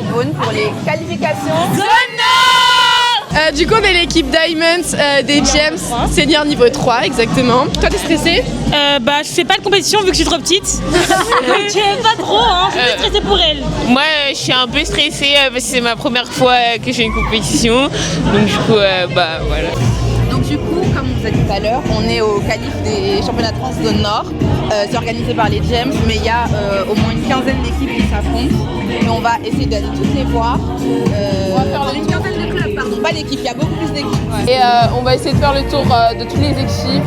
Beaune pour les qualifications. Du coup, on est l'équipe Diamond des Gems, senior niveau 3, exactement. Toi, t'es stressée? Je fais pas de compétition vu que je suis trop petite. Donc pas trop, hein. Je suis stressée pour elle. Moi, je suis un peu stressée parce que c'est ma première fois que j'ai une compétition. Donc du coup, voilà. Donc du coup, comme on vous a dit tout à l'heure, on est au qualif des championnats de France zone Nord. C'est organisé par les Gems, mais il y a au moins une quinzaine d'équipes qui s'affrontent. Et on va essayer d'aller toutes les voir. On va faire une quinzaine de clubs, pardon, pas l'équipe, il y a beaucoup plus d'équipes. Ouais. Et on va essayer de faire le tour de toutes les équipes,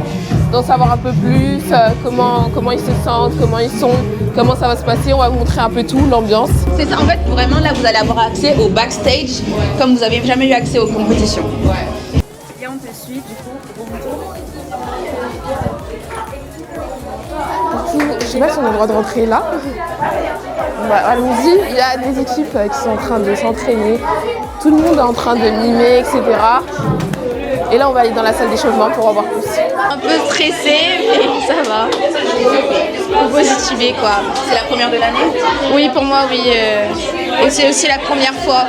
d'en savoir un peu plus, comment ils se sentent, comment ils sont, comment ça va se passer. On va vous montrer un peu tout, l'ambiance. C'est ça, en fait, vraiment là, vous allez avoir accès au backstage, comme vous n'avez jamais eu accès aux compétitions. Ouais. Et on te suit, du coup, au retour. Du coup, je sais pas si on a le droit de rentrer là. Allons-y, il y a des équipes qui sont en train de s'entraîner. Tout le monde est en train de mimer, etc. Et là, on va aller dans la salle d'échauffement pour en voir plus. Un peu stressée, mais ça va. Positivé, quoi. C'est la première de l'année? Oui, pour moi, oui. Et c'est aussi la première fois.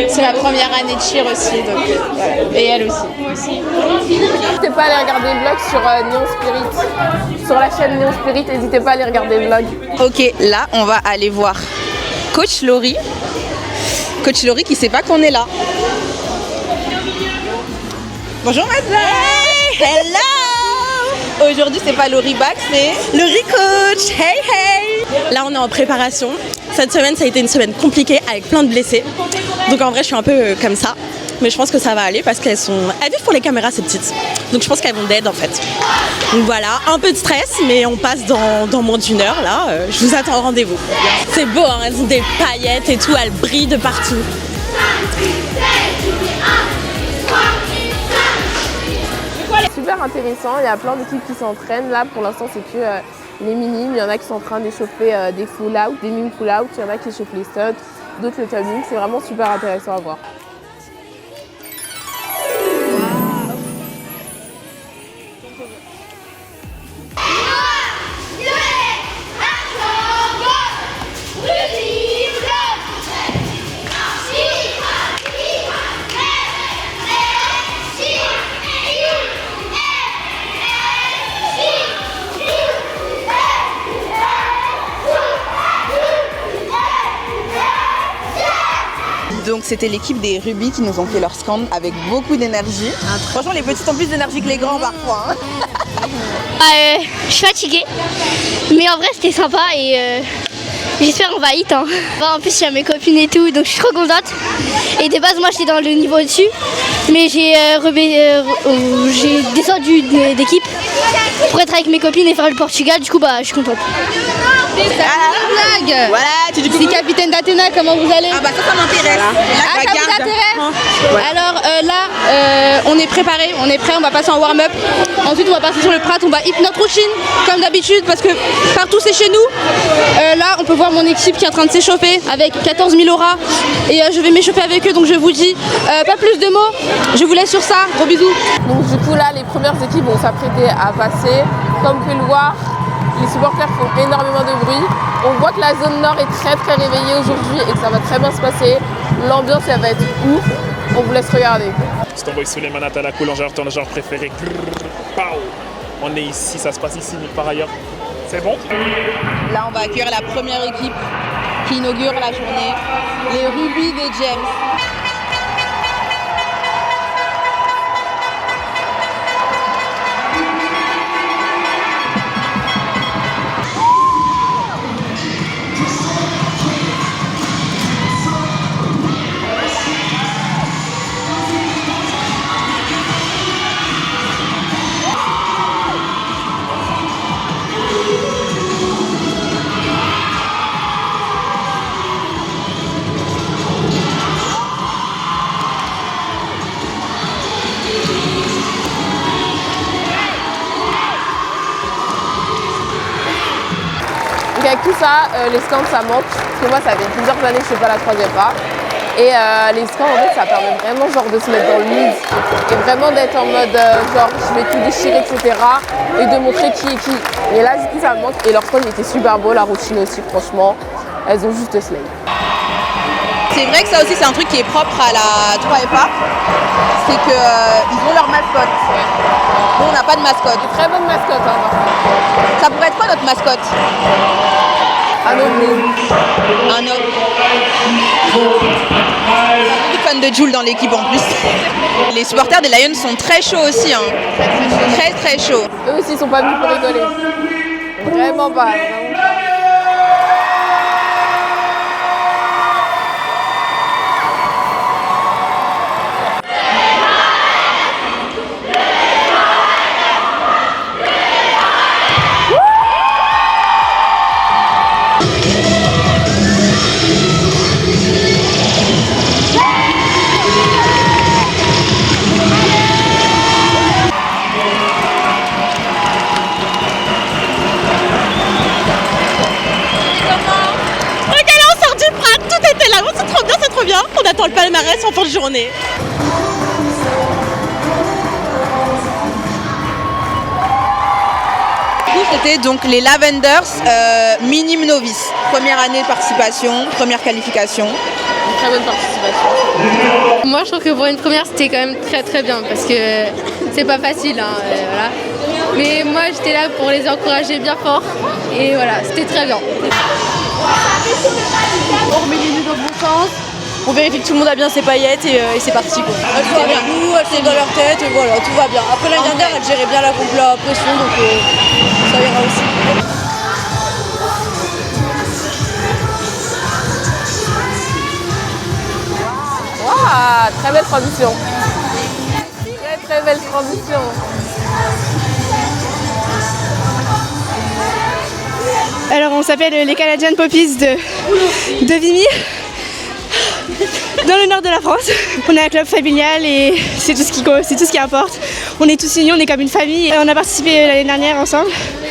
C'est ma première année de cheer aussi. Donc, voilà. Et elle aussi. N'hésitez pas à aller regarder le vlog sur Neon Spirit. Sur la chaîne Neon Spirit, n'hésitez pas à aller regarder le vlog. Ok, là, on va aller voir Coach Laurie. Coach Laurie qui sait pas qu'on est là. Bonjour madame. Hello. Aujourd'hui c'est pas Laurie Back, c'est Laurie Coach. Hey hey. Là on est en préparation. Cette semaine ça a été une semaine compliquée avec plein de blessés. Donc en vrai je suis un peu comme ça. Mais je pense que ça va aller parce qu'elles vivent pour les caméras ces petites. Donc je pense qu'elles vont d'aide en fait. Donc voilà, un peu de stress mais on passe dans moins d'une heure là. Je vous attends au rendez-vous. C'est beau, hein, elles ont des paillettes et tout, elles brillent de partout. Super intéressant, il y a plein d'équipes qui s'entraînent. Là pour l'instant c'est que les minimes, il y en a qui sont en train d'échauffer des full out, des mini full out, il y en a qui échauffent les studs, d'autres le tuning, c'est vraiment super intéressant à voir. Donc c'était l'équipe des Ruby qui nous ont fait leur scan avec beaucoup d'énergie. Franchement les petites ont plus d'énergie que les grands parfois. Hein. Je suis fatiguée, mais en vrai c'était sympa et j'espère qu'on va hit. Hein. En plus il y a mes copines et tout, donc je suis trop contente. Et de base moi j'étais dans le niveau au-dessus, mais j'ai descendu d'équipe pour être avec mes copines et faire le Portugal, du coup je suis contente. Blague. Voilà, tu dis c'est capitaine d'Athéna, comment vous allez? Ah bah ça m'intéresse. Ah, ça vous intéresse? Ouais. Alors là, on est préparé, on est prêt, on va passer en warm-up. Ensuite, on va passer sur le Prat, on va hit notre routine, comme d'habitude, parce que partout c'est chez nous. Là, on peut voir mon équipe qui est en train de s'échauffer avec 14 000 auras. Et je vais m'échauffer avec eux, donc je vous dis pas plus de mots. Je vous laisse sur ça, gros bisous. Donc du coup là, les premières équipes vont s'apprêter à passer. Comme vous pouvez le voir, les supporters font énormément de bruit. On voit que la zone nord est très réveillée aujourd'hui et que ça va très bien se passer. L'ambiance elle va être ouf. On vous laisse regarder. Je t'envoie Souleymane Atala, ton genre préféré. Pow. On est ici, ça se passe ici nulle part ailleurs. C'est bon? Là on va accueillir la première équipe qui inaugure la journée. Les Ruby des Gems. Donc avec tout ça, les scans ça manque, parce que moi ça fait plusieurs années que je fais pas la troisième pas. Et les scans en fait ça permet vraiment genre de se mettre dans le mood et vraiment d'être en mode genre je vais tout déchirer etc. et de montrer qui est qui. Et là du coup ça me manque et leur scan était super beau, la routine aussi franchement, elles ont juste slay. C'est vrai que ça aussi c'est un truc qui est propre à la 3FA, c'est qu'ils ont leur mascotte. Nous on n'a pas de mascotte. Très bonne mascotte. Hein. Ça pourrait être quoi notre mascotte? Un ovni. Un ovni. Beaucoup de fans de Jules dans l'équipe en plus. Les supporters des Lions sont très chauds aussi, hein. Très très chauds. Eux aussi ils sont pas venus pour rigoler. Vraiment pas. On attend le palmarès en fin de journée. C'était donc les Lavenders minime novice. Première année de participation, première qualification. Une très bonne participation. Moi, je trouve que pour une première, c'était quand même très très bien parce que c'est pas facile. Hein, voilà. Mais moi, j'étais là pour les encourager bien fort et voilà, c'était très bien. On remet les nœuds dans le bon sens. On vérifie que tout le monde a bien ses paillettes et c'est parti quoi. Elles sont bien nous, elles sont dans leur tête et voilà, tout va bien. Après l'année dernière, elle gérait bien la pression donc ça ira aussi. Waouh, très belle transition. Très belle transition. Alors, on s'appelle les Canadian Poppies de Vimy. Dans le nord de la France, on est un club familial et c'est tout ce qui importe. On est tous unis, on est comme une famille. On a participé l'année dernière ensemble.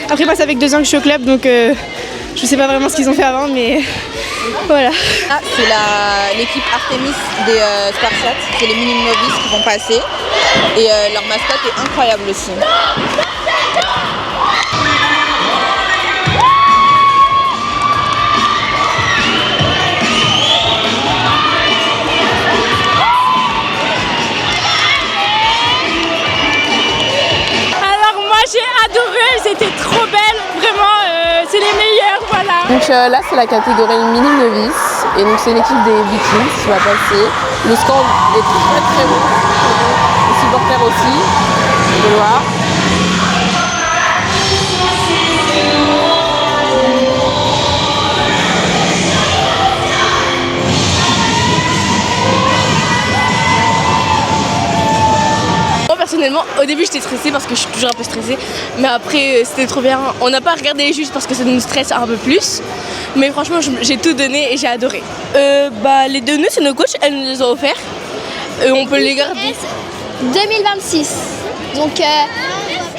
Après moi, ça fait que 2 ans que je suis au club, donc je sais pas vraiment ce qu'ils ont fait avant, mais voilà. Ah, c'est l'équipe Artemis des Spartiates, c'est les minimes novices qui vont passer. Et leur mascotte est incroyable aussi. J'ai adoré, elles étaient trop belles, vraiment, c'est les meilleures, voilà. Donc là c'est la catégorie mini novice et donc c'est une équipe des Vikings qui va passer. Le score est très très bon, les supporters aussi, on peut le voir. Personnellement, au début j'étais stressée parce que je suis toujours un peu stressée, mais après c'était trop bien. On n'a pas regardé les juges parce que ça nous stresse un peu plus, mais franchement j'ai tout donné et j'ai adoré. Les 2 nœuds c'est nos coachs, elles nous les ont offerts. On peut les garder. 2026, donc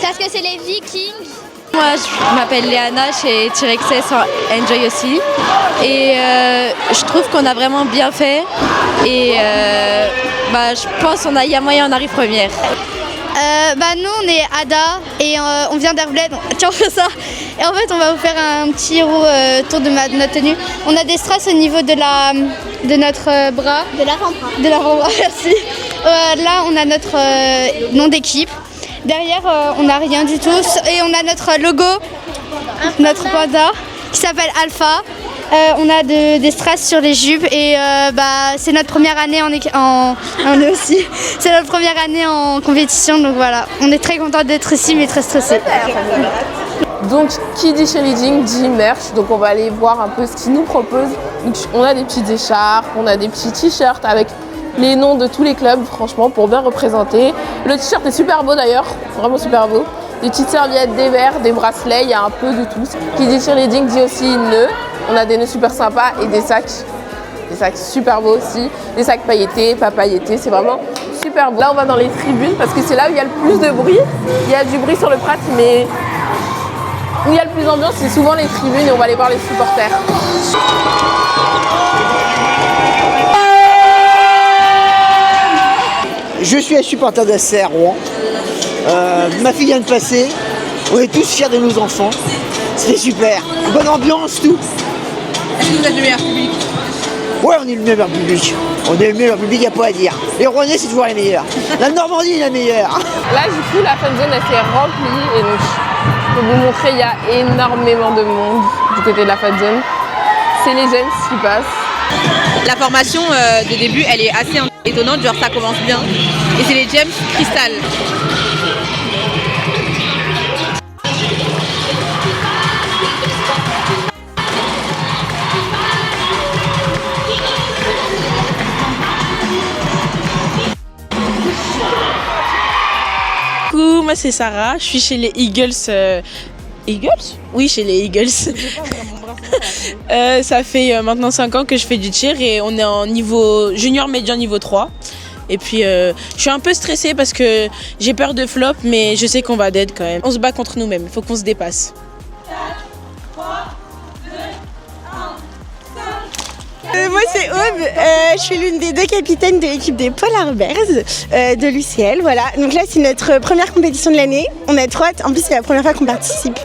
parce que c'est les Vikings. Moi je m'appelle Léana, chez T-Rexes Enjoy aussi et je trouve qu'on a vraiment bien fait et je pense qu'il y a moyen on arrive première. Nous on est Ada et on vient d'Herblay, donc tiens on fait ça et en fait on va vous faire un petit tour de notre tenue. On a des strass au niveau de notre bras. De l'avant-bras. De l'avant-bras, merci. Là on a notre nom d'équipe. Derrière on n'a rien du tout et on a notre logo, notre panda qui s'appelle Alpha. On a des strass sur les jupes et c'est notre première année on est aussi. C'est notre première année en compétition donc voilà. On est très contents d'être ici mais très stressés. Donc qui dit cheerleading dit merch, donc on va aller voir un peu ce qu'ils nous proposent. Donc, on a des petites écharpes, on a des petits t-shirts avec les noms de tous les clubs franchement pour bien représenter. Le t-shirt est super beau d'ailleurs, vraiment super beau. Des petites serviettes, des verres, des bracelets, il y a un peu de tout. Qui dit cheerleading dit aussi nœuds. On a des nœuds super sympas et des sacs super beaux aussi. Des sacs pailletés, pas pailletés, c'est vraiment super beau. Là on va dans les tribunes parce que c'est là où il y a le plus de bruit. Il y a du bruit sur le Prat mais où il y a le plus d'ambiance c'est souvent les tribunes et on va aller voir les supporters. Je suis un supporter de SCR Rouen. Ma fille vient de passer. On est tous fiers de nos enfants. C'était super. Bonne ambiance, tout. Est-ce que vous êtes le meilleur public? Ouais, on est le meilleur public. On est le meilleur public, il n'y a pas à dire. Les Rouennais, c'est toujours les meilleurs. La Normandie est la meilleure. Là, du coup, la fan zone, elle s'est remplie. Et donc, pour vous montrer, il y a énormément de monde du côté de la fan zone. C'est les Gems qui passent. La formation de début, elle est assez étonnante, genre ça commence bien. Et c'est les Gems Crystal. Coucou, moi c'est Sarah, je suis chez les Eagles. Eagles? Oui, chez les Eagles. Ça fait maintenant 5 ans que je fais du tir et on est en niveau junior médian niveau 3. Et puis je suis un peu stressée parce que j'ai peur de flop, mais je sais qu'on va dead quand même. On se bat contre nous-mêmes, il faut qu'on se dépasse. Moi c'est Aube, je suis l'une des 2 capitaines de l'équipe des Polar Bears de l'UCL, voilà. Donc là c'est notre première compétition de l'année, on a trop hâte, en plus c'est la première fois qu'on participe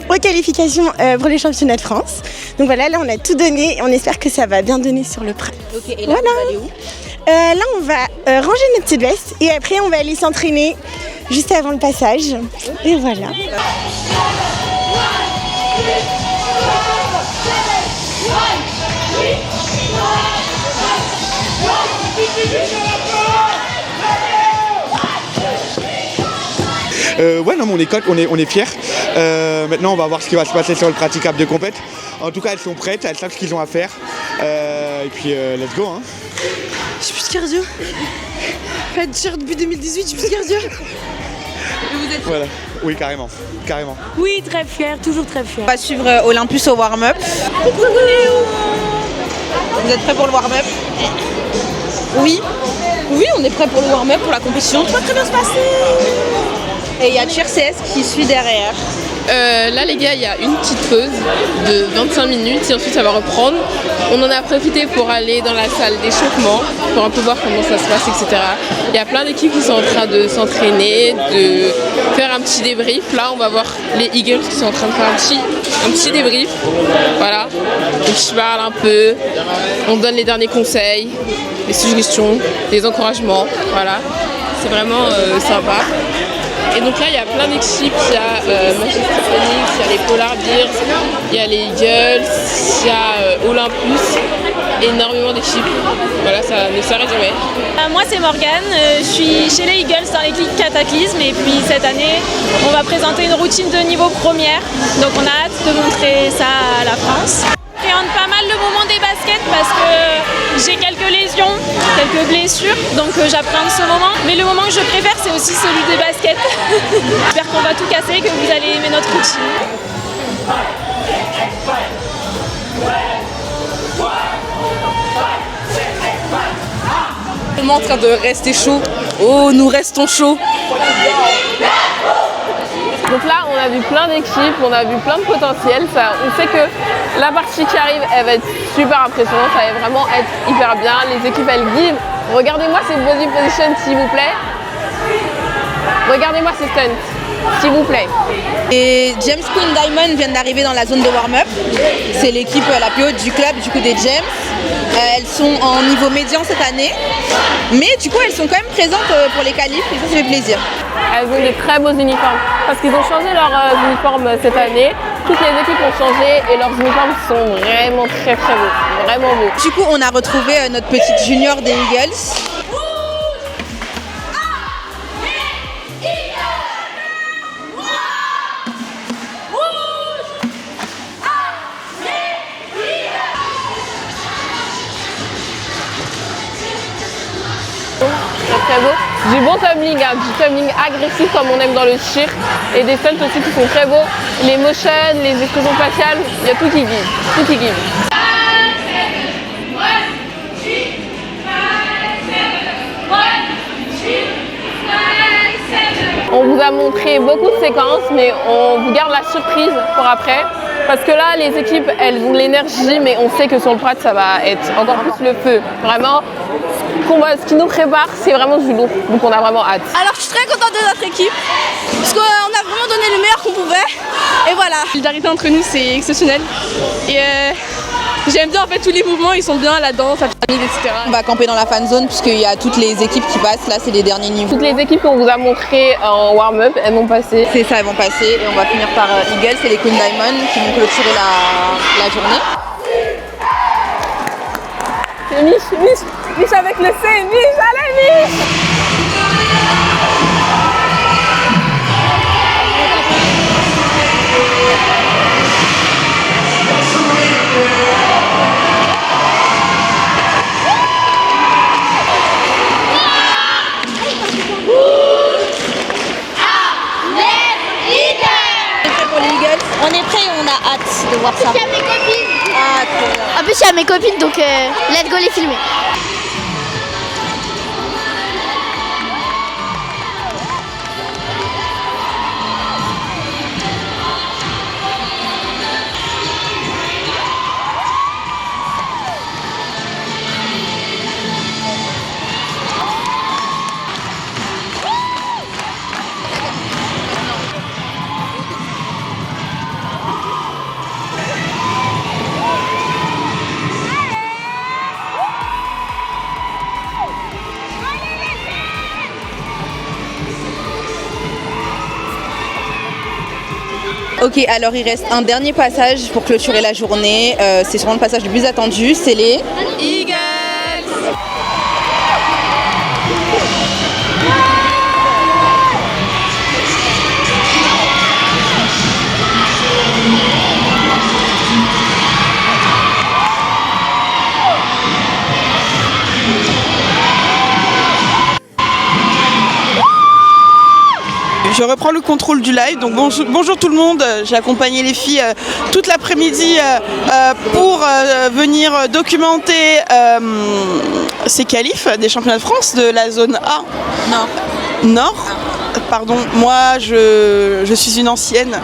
aux qualifications pour les championnats de France. Donc voilà, là on a tout donné et on espère que ça va bien donner sur le printemps. Ok, et là vous allez où? Là on va ranger notre petite veste et après on va aller s'entraîner juste avant le passage. Et voilà. Ouais, non, mais on est fiers. Maintenant, on va voir ce qui va se passer sur le praticable de compète. En tout cas, elles sont prêtes, elles savent ce qu'ils ont à faire. Et puis, let's go. Hein. Je suis plus de cardio. Pas de tir depuis 2018, je suis plus de cardio. Voilà, oui, carrément. Oui, très fière, toujours très fière. On va suivre Olympus au warm-up. Vous êtes prêts pour le warm-up? Oui. Oui, on est prêts pour le warm-up, pour la compétition. Tout va très bien se passer. Et il y a Cheer CS qui suit derrière. Là les gars, il y a une petite pause de 25 minutes et ensuite ça va reprendre. On en a profité pour aller dans la salle d'échauffement pour un peu voir comment ça se passe, etc. Il y a plein d'équipes qui sont en train de s'entraîner, de faire un petit débrief. Là on va voir les Eagles qui sont en train de faire un petit débrief. Voilà, donc je parle un peu, on donne les derniers conseils, les suggestions, les encouragements. Voilà, c'est vraiment sympa. Et donc là, il y a plein d'équipes, il y a Manchester Phoenix, il y a les Polar Bears, il y a les Eagles, il y a Olympus, énormément d'équipes. Voilà, ça ne s'arrête jamais. Moi c'est Morgane, je suis chez les Eagles dans l'équipe Cataclysme et puis cette année on va présenter une routine de niveau première. Donc on a hâte de montrer ça à la France. J'appréhende pas mal le moment des baskets parce que j'ai quelques lésions, quelques blessures, donc j'appréhende ce moment. Mais le moment que je préfère, c'est aussi celui des baskets. J'espère qu'on va tout casser, que vous allez aimer notre routine. On est en train de rester chaud. Oh, nous restons chauds. Donc là, on a vu plein d'équipes, on a vu plein de potentiel. On sait que la partie qui arrive, elle va être super impressionnante, ça va vraiment être hyper bien. Les équipes, elles give. Regardez-moi ces body positions, s'il vous plaît. Regardez-moi ces stunts, s'il vous plaît. Et James Queen Diamond viennent d'arriver dans la zone de warm-up. C'est l'équipe la plus haute du club, du coup des Gems. Elles sont en niveau médian cette année. Mais du coup, elles sont quand même présentes pour les qualifs et ça fait plaisir. Elles ont des très beaux uniformes parce qu'ils ont changé leurs uniformes cette année. Toutes les équipes ont changé et leurs uniformes sont vraiment très beaux, vraiment beaux. Du coup, on a retrouvé notre petite junior des Eagles. Très beau. Du bon tumbling, du tumbling agressif comme on aime dans le tir et des stunts aussi qui sont très beaux. Les motions, les explosions faciales, il y a tout qui give. Tout qui give. On vous a montré beaucoup de séquences, mais on vous garde la surprise pour après. Parce que là, les équipes, elles ont de l'énergie, mais on sait que sur le prat, ça va être encore plus le feu. Vraiment, ce qui nous prépare, c'est vraiment du lourd. Donc on a vraiment hâte. Alors je suis très contente de notre équipe, parce qu'on a vraiment donné le meilleur qu'on pouvait. Et voilà. La solidarité entre nous, c'est exceptionnel. Et J'aime bien en fait tous les mouvements, ils sont bien, la danse, la pyramide, etc. On va camper dans la fan zone puisqu'il y a toutes les équipes qui passent. Là, c'est les derniers niveaux. Toutes les équipes qu'on vous a montrées en warm-up, elles vont passer. C'est ça, elles vont passer et on va finir par Eagles et les Queen Diamond qui vont clôturer la journée. C'est Mich avec le C, Mich, allez Mich! On est prêts, on a hâte de voir ça. Il y a mes copines. Ah, trop bien. En plus, il y a mes copines, donc let's go les filmer. Ok, alors il reste un dernier passage pour clôturer la journée. C'est sûrement le passage le plus attendu, c'est les Eagles. Je reprends le contrôle du live. Donc bonjour tout le monde. J'ai accompagné les filles toute l'après-midi pour venir documenter ces qualifs des championnats de France de la zone A. Nord. Pardon, moi je suis une ancienne.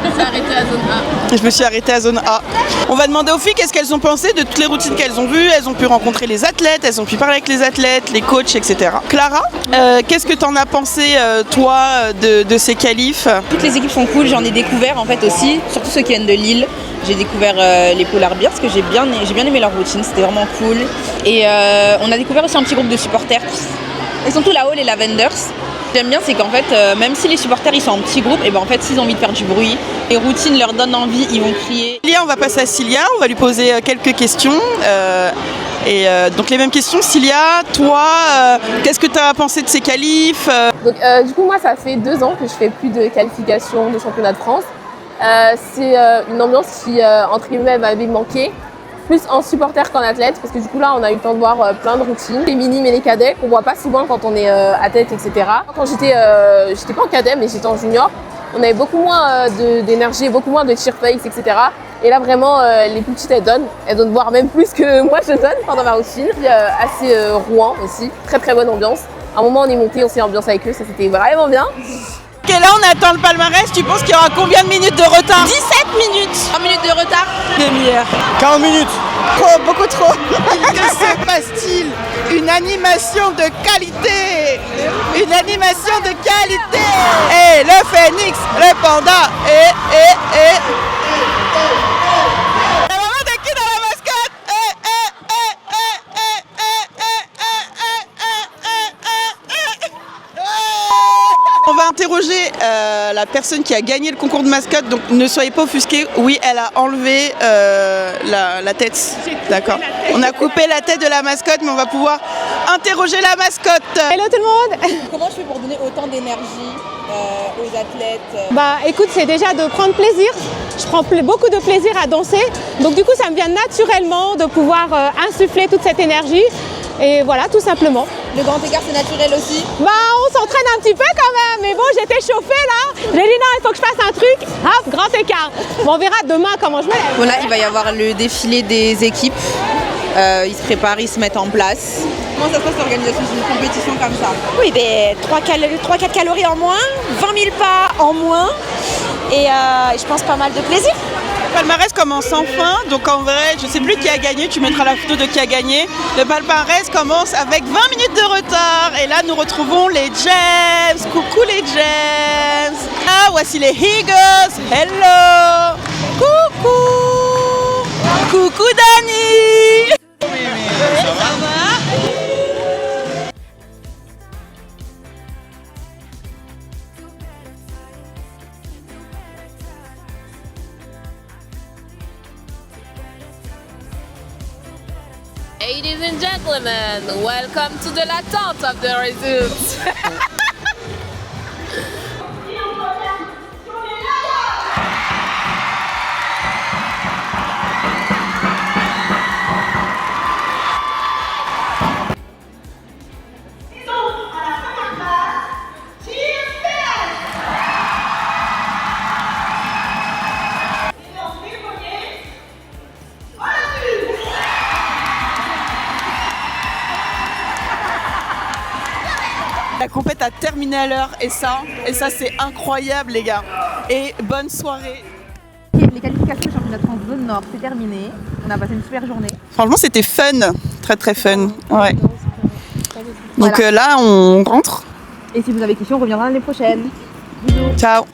Je me suis arrêtée à zone A. On va demander aux filles qu'est-ce qu'elles ont pensé de toutes les routines qu'elles ont vues. Elles ont pu rencontrer les athlètes, elles ont pu parler avec les athlètes, les coachs, etc. Clara, qu'est-ce que tu en as pensé toi de ces qualifs? Toutes les équipes sont cool, j'en ai découvert en fait aussi, surtout ceux qui viennent de Lille. J'ai découvert les Polar Bears parce que j'ai bien aimé leur routine, c'était vraiment cool. Et on a découvert aussi un petit groupe de supporters. Ils sont tous là-haut, les Lavenders. Ce que j'aime bien, c'est qu'en fait, même si les supporters ils sont en petits groupes, et ben en fait, s'ils ont envie de faire du bruit, les routines leur donnent envie, ils vont crier. Cilia, on va passer à Cilia, on va lui poser quelques questions. Donc les mêmes questions, Cilia, toi, qu'est-ce que tu as pensé de ces qualifs? Donc, du coup, moi, ça fait 2 ans que je fais plus de qualifications de championnat de France. C'est une ambiance qui, entre guillemets, m'avait manqué. Plus en supporter qu'en athlète, parce que du coup là on a eu le temps de voir plein de routines, les minimes et les cadets qu'on voit pas souvent quand on est athlète, etc. Quand j'étais pas en cadet mais j'étais en junior, on avait beaucoup moins d'énergie, beaucoup moins de cheer face, etc. Et là vraiment les plus petites elles donnent voire même plus que moi je donne pendant ma routine. Assez Rouen aussi, très très bonne ambiance. À un moment on est monté, on s'est ambiancé avec eux, ça c'était vraiment bien. Ok, là on attend le palmarès, tu penses qu'il y aura combien de minutes de retard? 17 minutes. 1 minute de retard. Demi-heure. 40 minutes. Trop, beaucoup trop. Que se passe-t-il? Une animation de qualité. Une animation de qualité. Et le phénix, le panda, et... La maman de qui dans la mascotte? On va interroger la personne qui a gagné le concours de mascotte, donc ne soyez pas offusqués. Oui, elle a enlevé la tête. D'accord. On a coupé la tête de la mascotte, mais on va pouvoir interroger la mascotte. Hello tout le monde. Comment je fais pour donner autant d'énergie aux athlètes? Bah écoute, c'est déjà de prendre plaisir. Je prends beaucoup de plaisir à danser. Donc du coup, ça me vient naturellement de pouvoir insuffler toute cette énergie. Et voilà, tout simplement. Le grand écart, c'est naturel aussi? Bah, on s'entraîne un petit peu quand même. Mais bon, j'étais chauffée là. J'ai dit non, il faut que je fasse un truc. Hop, grand écart. Bon, on verra demain comment je me lève. Voilà, il va y avoir le défilé des équipes. Ils se préparent, ils se mettent en place. Comment ça se passe l'organisation d'une compétition comme ça? Oui, ben, 3-4 calories en moins, 20 000 pas en moins. Et je pense pas mal de plaisir. Le palmarès commence enfin, donc en vrai, je sais plus qui a gagné, tu mettras la photo de qui a gagné. Le palmarès commence avec 20 minutes de retard et là nous retrouvons les Gems. Coucou les Gems. Ah, voici les Eagles. Hello. Coucou. Coucou Dani. Ça va? Ladies and gentlemen, welcome to the l'attente of the results. La compète a terminé à l'heure et ça c'est incroyable les gars. Et bonne soirée. Les qualifications du championnat de France zone nord, c'est terminé. On a passé une super journée. Franchement c'était fun, très fun. Ouais. Donc là on rentre. Et si vous avez des questions, on reviendra l'année prochaine. Ciao.